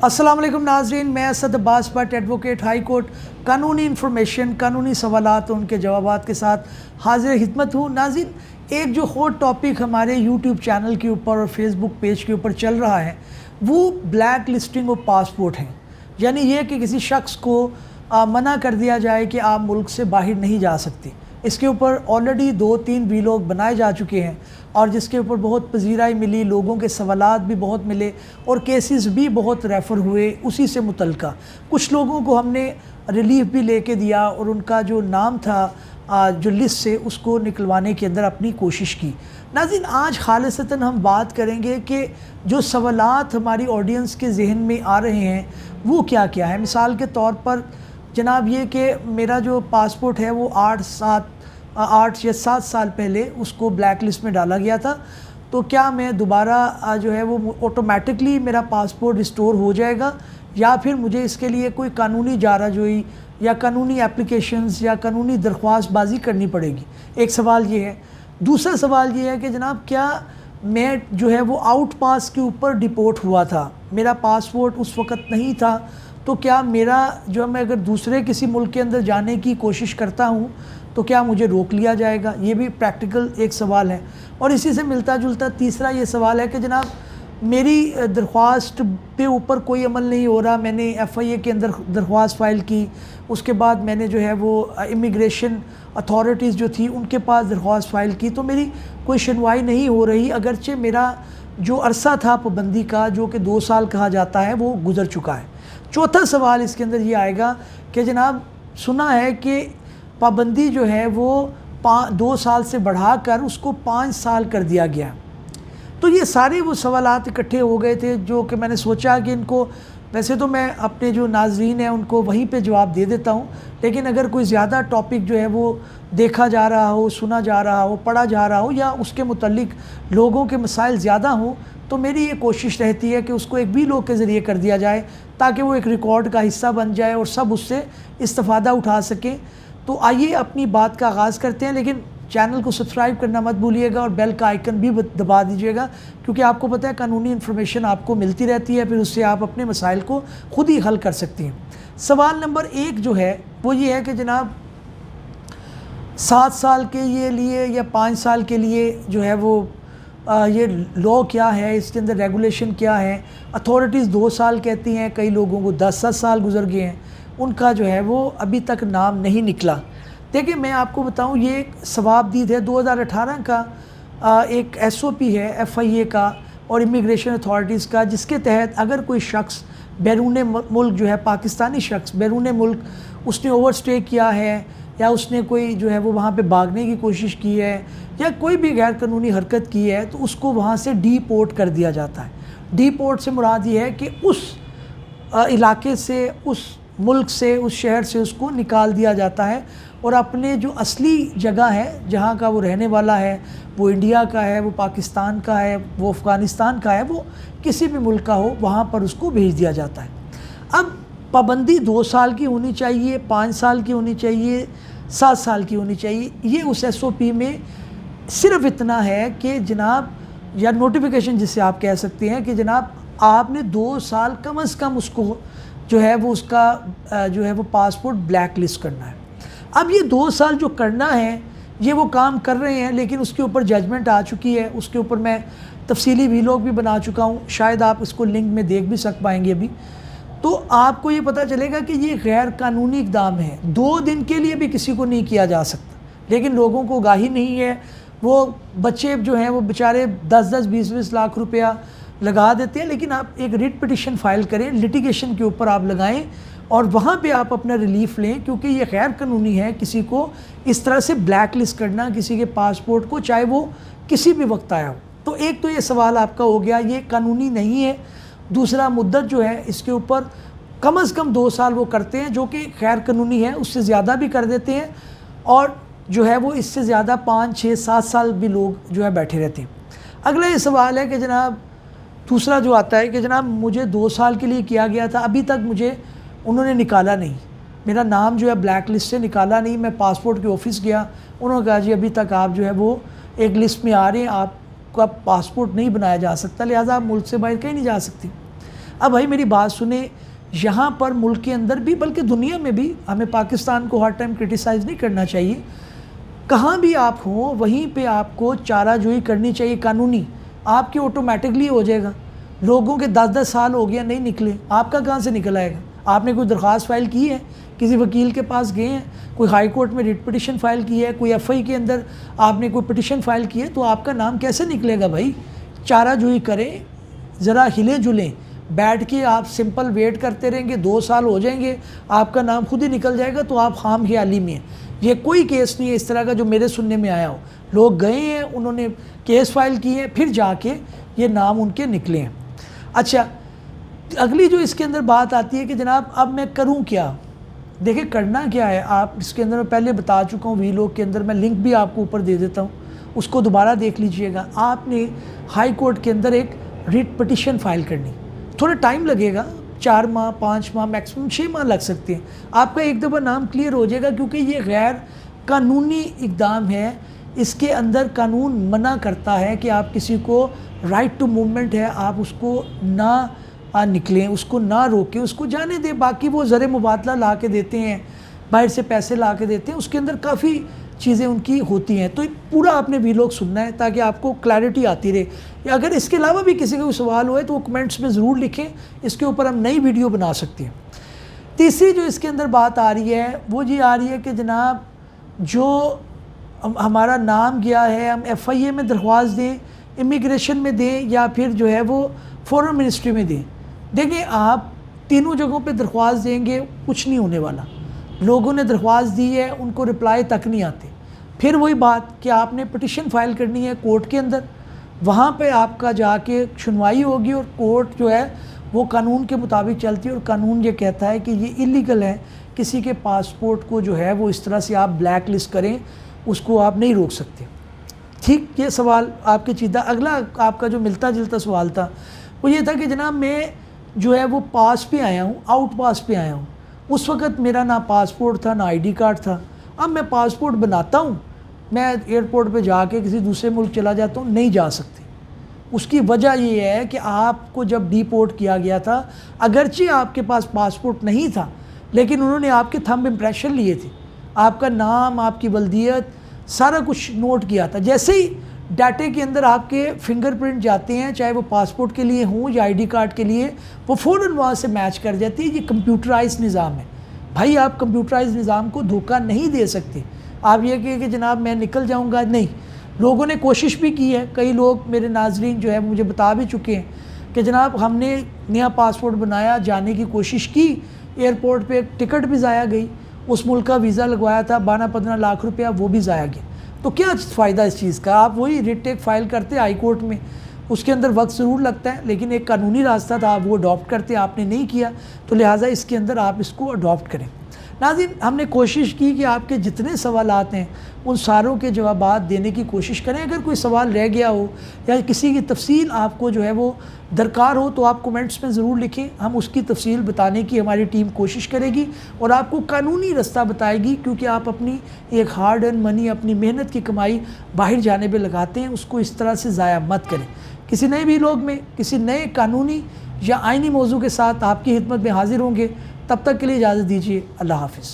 अस्सलाम वालेकुम नाज़रीन, मैं Asad Abbas Bhatt advocate high court कानूनी इंफॉर्मेशन, कानूनी सवालात और उनके जवाबात के साथ हाजिर खिदमत हूँ। नाज़रीन, एक जो हॉट टॉपिक हमारे यूट्यूब चैनल के ऊपर और फेसबुक पेज के ऊपर चल रहा है वो ब्लैक लिस्टिंग ऑफ पासपोर्ट है। यानी ये कि किसी शख्स को मना कर दिया जाए कि आप मुल्क से बाहर नहीं जा सकते। इसके ऊपर ऑलरेडी 2-3 वीलॉग बनाए जा चुके हैं और जिसके ऊपर बहुत पजीराई मिली, लोगों के सवालात भी बहुत मिले और केसेस भी बहुत रेफ़र हुए उसी से मुतल्लिका। कुछ लोगों को हमने रिलीफ भी लेके दिया और उनका जो नाम था जो लिस्ट से उसको निकलवाने के अंदर अपनी कोशिश की। नाज़रीन, आज खालिसतन हम बात करेंगे कि जो सवालात हमारी ऑडियंस के जहन में आ रहे हैं वो क्या क्या है। मिसाल के तौर पर जनाब ये कि मेरा जो पासपोर्ट है वो 8 या 7 साल पहले उसको ब्लैक लिस्ट में डाला गया था, तो क्या मैं दोबारा जो है वो ऑटोमेटिकली मेरा पासपोर्ट रिस्टोर हो जाएगा या फिर मुझे इसके लिए कोई कानूनी जाराजोई या कानूनी एप्लीकेशंस या कानूनी दरख्वास्त बाजी करनी पड़ेगी। एक सवाल ये है। दूसरा सवाल ये है कि जनाब क्या मैं जो है वो आउट पास के ऊपर डिपोर्ट हुआ था, मेरा पासपोर्ट उस वक़्त नहीं था, तो क्या मेरा जो मैं अगर दूसरे किसी मुल्क के अंदर जाने की कोशिश करता हूँ तो क्या मुझे रोक लिया जाएगा। ये भी प्रैक्टिकल एक सवाल है। और इसी से मिलता जुलता तीसरा ये सवाल है कि जनाब मेरी दरख्वास्त पे ऊपर कोई अमल नहीं हो रहा। मैंने FIA के अंदर दरख्वास्त फ़ाइल की, उसके बाद मैंने जो है वो इमिग्रेशन अथॉरिटीज़ जो थी उनके पास दरख्वास्त फ़ाइल की, तो मेरी कोई सुनवाई नहीं हो रही, अगरचे मेरा जो अरसा था पाबंदी का जो कि 2 साल कहा जाता है वो गुज़र चुका है। चौथा सवाल इसके अंदर ये आएगा कि जनाब सुना है कि पाबंदी जो है वो 2 साल से बढ़ाकर उसको 5 साल कर दिया गया। तो ये सारे वो सवालात इकट्ठे हो गए थे जो कि मैंने सोचा कि इनको वैसे तो मैं अपने जो नाज़रीन हैं उनको वहीं पे जवाब दे देता हूँ, लेकिन अगर कोई ज़्यादा टॉपिक जो है वो देखा जा रहा हो, सुना जा रहा हो, पढ़ा जा रहा हो या उसके मुतल्लिक लोगों के मसाइल ज़्यादा हों तो मेरी ये कोशिश रहती है कि उसको एक वीलॉग के ज़रिए कर दिया जाए ताकि वो एक रिकॉर्ड का हिस्सा बन जाए और सब उससे इस्तिफ़ादा उठा सकें। तो आइए अपनी बात का आगाज़ करते हैं, लेकिन चैनल को सब्सक्राइब करना मत भूलिएगा और बेल का आइकन भी दबा दीजिएगा, क्योंकि आपको पता है कानूनी इन्फॉर्मेशन आपको मिलती रहती है, फिर उससे आप अपने मसाइल को ख़ुद ही हल कर सकती हैं। सवाल नंबर 1 जो है वो ये है कि जनाब 7 साल के लिए या 5 साल के लिए जो है वो ये लॉ क्या है, इसके अंदर रेगुलेशन क्या है। अथॉरिटीज़ 2 साल कहती हैं, कई लोगों को 10-10 साल गुजर गए हैं, उनका जो है वो अभी तक नाम नहीं निकला। देखिए मैं आपको बताऊं, ये एक सवाबदीद है 2018 का एक SOP है FIA का और इमिग्रेशन अथॉरिटीज़ का, जिसके तहत अगर कोई शख्स बैरून मुल्क जो है, पाकिस्तानी शख्स बैरून मुल्क उसने ओवरस्टे किया है या उसने कोई जो है वो वहाँ पे भागने की कोशिश की है या कोई भी गैर कानूनी हरकत की है तो उसको वहाँ से डीपोर्ट कर दिया जाता है। डीपोर्ट से मुराद ये है कि उस इलाके से, उस मुल्क से, उस शहर से उसको निकाल दिया जाता है और अपने जो असली जगह है जहाँ का वो रहने वाला है, वो इंडिया का है, वो पाकिस्तान का है, वो अफ़गानिस्तान का है, वो किसी भी मुल्क का हो, वहाँ पर उसको भेज दिया जाता है। अब पाबंदी 2 साल की होनी चाहिए, 5 साल की होनी चाहिए, 7 साल की होनी चाहिए। ये उस SOP में सिर्फ इतना है कि जनाब, या नोटिफिकेशन जिसे आप कह सकते हैं कि जनाब आपने 2 साल कम अज़ कम उसको जो है वो उसका जो है वो पासपोर्ट ब्लैक लिस्ट करना है। अब ये 2 साल जो करना है ये वो काम कर रहे हैं, लेकिन उसके ऊपर जजमेंट आ चुकी है, उसके ऊपर मैं तफसीली वीलॉग भी बना चुका हूँ, शायद आप इसको लिंक में देख भी सक पाएंगे अभी। तो आपको ये पता चलेगा कि ये गैर कानूनी इक़दाम है। 2 दिन के लिए भी किसी को नहीं किया जा सकता, लेकिन लोगों को आगाही नहीं है। वो बच्चे जो हैं वो बेचारे 10-10, 20-20 लाख रुपया लगा देते हैं, लेकिन आप एक रिट पिटिशन फ़ाइल करें, लिटिगेशन के ऊपर आप लगाएं और वहाँ पे आप अपना रिलीफ लें, क्योंकि ये गैर कानूनी है किसी को इस तरह से ब्लैक लिस्ट करना किसी के पासपोर्ट को, चाहे वो किसी भी वक्त आया हो। तो एक तो ये सवाल आपका हो गया, ये कानूनी नहीं है। दूसरा, मुद्दत जो है इसके ऊपर कम अज़ कम 2 साल वो करते हैं, जो कि गैर कानूनी है, उससे ज़्यादा भी कर देते हैं और जो है वो इससे ज़्यादा 5, 6, 7 साल भी लोग जो है बैठे रहते हैं। अगला ये सवाल है कि जनाब दूसरा जो आता है कि जनाब मुझे 2 साल के लिए किया गया था, अभी तक मुझे उन्होंने निकाला नहीं, मेरा नाम जो है ब्लैक लिस्ट से निकाला नहीं। मैं पासपोर्ट के ऑफ़िस गया, उन्होंने कहा जी अभी तक आप जो है वो एक लिस्ट में आ रहे हैं, आपका पासपोर्ट नहीं बनाया जा सकता, लिहाजा आप मुल्क से बाहर कहीं नहीं जा सकती। اب بھائی میری بات سنیں، یہاں پر ملک کے اندر بھی بلکہ دنیا میں بھی ہمیں پاکستان کو ہر ٹائم کرٹیسائز نہیں کرنا چاہیے، کہاں بھی آپ ہوں وہیں پہ آپ کو چارہ جوئی کرنی چاہیے قانونی، آپ کے آٹومیٹکلی ہو جائے گا۔ لوگوں کے 10 سال ہو گیا نہیں نکلے، آپ کا کہاں سے نکل آئے گا؟ آپ نے کوئی درخواست فائل کی ہے، کسی وکیل کے پاس گئے ہیں، کوئی ہائی کورٹ میں ریٹ پٹیشن فائل کی ہے، کوئی ایف آئی کے اندر آپ نے کوئی پٹیشن فائل کی ہے، تو آپ کا نام کیسے نکلے گا بھائی؟ چارہ جوئی کریں، ذرا ہلے جلیں، بیٹھ کے آپ سمپل ویٹ کرتے رہیں گے، 2 سال ہو جائیں گے، آپ کا نام خود ہی نکل جائے گا، تو آپ خام خیالی میں ہیں۔ یہ کوئی کیس نہیں ہے اس طرح کا جو میرے سننے میں آیا ہو، لوگ گئے ہیں، انہوں نے کیس فائل کیے ہیں، پھر جا کے یہ نام ان کے نکلے ہیں۔ اچھا، اگلی جو اس کے اندر بات آتی ہے کہ جناب اب میں کروں کیا؟ دیکھیں کرنا کیا ہے، آپ اس کے اندر میں پہلے بتا چکا ہوں، وی لوگ کے اندر میں لنک بھی آپ کو اوپر دے دیتا ہوں، اس کو دوبارہ دیکھ لیجئے گا۔ آپ نے ہائی کورٹ کے اندر ایک ریٹ پٹیشن فائل کرنی، تھوڑا ٹائم لگے گا، 4 ماہ 5 ماہ میکسیمم 6 ماہ لگ سکتے ہیں، آپ کا ایک دفعہ نام کلیئر ہو جائے گا، کیونکہ یہ غیر قانونی اقدام ہے۔ اس کے اندر قانون منع کرتا ہے کہ آپ کسی کو رائٹ ٹو موومنٹ ہے، آپ اس کو نہ نکلیں، اس کو نہ روکیں، اس کو جانے دیں۔ باقی وہ زر مبادلہ لا کے دیتے ہیں، باہر سے پیسے لا کے دیتے ہیں، اس کے اندر کافی چیزیں ان کی ہوتی ہیں، تو پورا آپ نے ویلوگ سننا ہے تاکہ آپ کو کلیئرٹی آتی رہے۔ یا اگر اس کے علاوہ بھی کسی کا کوئی سوال ہوئے تو وہ کمنٹس میں ضرور لکھیں، اس کے اوپر ہم نئی ویڈیو بنا سکتے ہیں۔ تیسری جو اس کے اندر بات آ رہی ہے وہ یہ آ رہی ہے کہ جناب جو ہمارا نام گیا ہے، ہم ایف آئی اے میں درخواست دیں، امیگریشن میں دیں، یا پھر جو ہے وہ فورن منسٹری میں دیں۔ دیکھیں آپ تینوں جگہوں پہ درخواست دیں گے کچھ نہیں ہونے والا، لوگوں نے درخواست دی ہے ان کو رپلائی تک نہیں آتے۔ پھر وہی بات کہ آپ نے پٹیشن فائل کرنی ہے کورٹ کے اندر، وہاں پہ آپ کا جا کے سنوائی ہوگی، اور کورٹ جو ہے وہ قانون کے مطابق چلتی ہے، اور قانون یہ کہتا ہے کہ یہ اللیگل ہے، کسی کے پاسپورٹ کو جو ہے وہ اس طرح سے آپ بلیک لسٹ کریں، اس کو آپ نہیں روک سکتے۔ ٹھیک، یہ سوال آپ کے چیدہ۔ اگلا آپ کا جو ملتا جلتا سوال تھا وہ یہ تھا کہ جناب میں جو ہے وہ پاس پہ آیا ہوں، آؤٹ پاس پہ آیا ہوں، اس وقت میرا نہ پاسپورٹ تھا نہ آئی ڈی کارڈ تھا، اب میں پاسپورٹ بناتا ہوں، میں ایئرپورٹ پہ جا کے کسی دوسرے ملک چلا جاتا ہوں، نہیں جا سکتے۔ اس کی وجہ یہ ہے کہ آپ کو جب ڈی پورٹ کیا گیا تھا، اگرچہ آپ کے پاس پاسپورٹ نہیں تھا، لیکن انہوں نے آپ کے تھمب امپریشن لیے تھے، آپ کا نام، آپ کی ولدیت، سارا کچھ نوٹ کیا تھا۔ جیسے ہی ڈاٹے کے اندر آپ کے فنگر پرنٹ جاتے ہیں، چاہے وہ پاسپورٹ کے لیے ہوں یا آئی ڈی کارڈ کے لیے، وہ فوراً وہاں سے میچ کر جاتی ہے۔ یہ کمپیوٹرائز نظام ہے بھائی، آپ کمپیوٹرائز نظام کو دھوکہ نہیں دے سکتے۔ آپ یہ کہ جناب میں نکل جاؤں گا، نہیں، لوگوں نے کوشش بھی کی ہے، کئی لوگ میرے ناظرین جو ہے مجھے بتا بھی چکے ہیں کہ جناب ہم نے نیا پاسپورٹ بنایا، جانے کی کوشش کی، ایئرپورٹ پہ ٹکٹ بھی ضائع گئی، اس ملک کا ویزا لگوایا تھا 12-15 لاکھ روپیہ، وہ بھی ضائع گیا۔ تو کیا فائدہ اس چیز کا؟ آپ وہی ریٹ ٹیک فائل کرتے ہائی کورٹ میں، اس کے اندر وقت ضرور لگتا ہے، لیکن ایک قانونی راستہ تھا، آپ وہ اڈاپٹ کرتے، آپ نے نہیں کیا، تو لہٰذا اس کے اندر آپ اس کو اڈاپٹ کریں۔ ناظرین، ہم نے کوشش کی کہ آپ کے جتنے سوالات ہیں ان ساروں کے جوابات دینے کی کوشش کریں۔ اگر کوئی سوال رہ گیا ہو یا کسی کی تفصیل آپ کو جو ہے وہ درکار ہو تو آپ کومنٹس میں ضرور لکھیں، ہم اس کی تفصیل بتانے کی ہماری ٹیم کوشش کرے گی اور آپ کو قانونی رستہ بتائے گی، کیونکہ آپ اپنی ایک ہارڈ ارن منی، اپنی محنت کی کمائی باہر جانے پہ لگاتے ہیں، اس کو اس طرح سے ضائع مت کریں۔ کسی نئے ویلوگ میں کسی نئے قانونی یا آئینی موضوع کے ساتھ آپ کی خدمت میں حاضر ہوں گے، تب تک کے لیے اجازت دیجیے۔ اللہ حافظ۔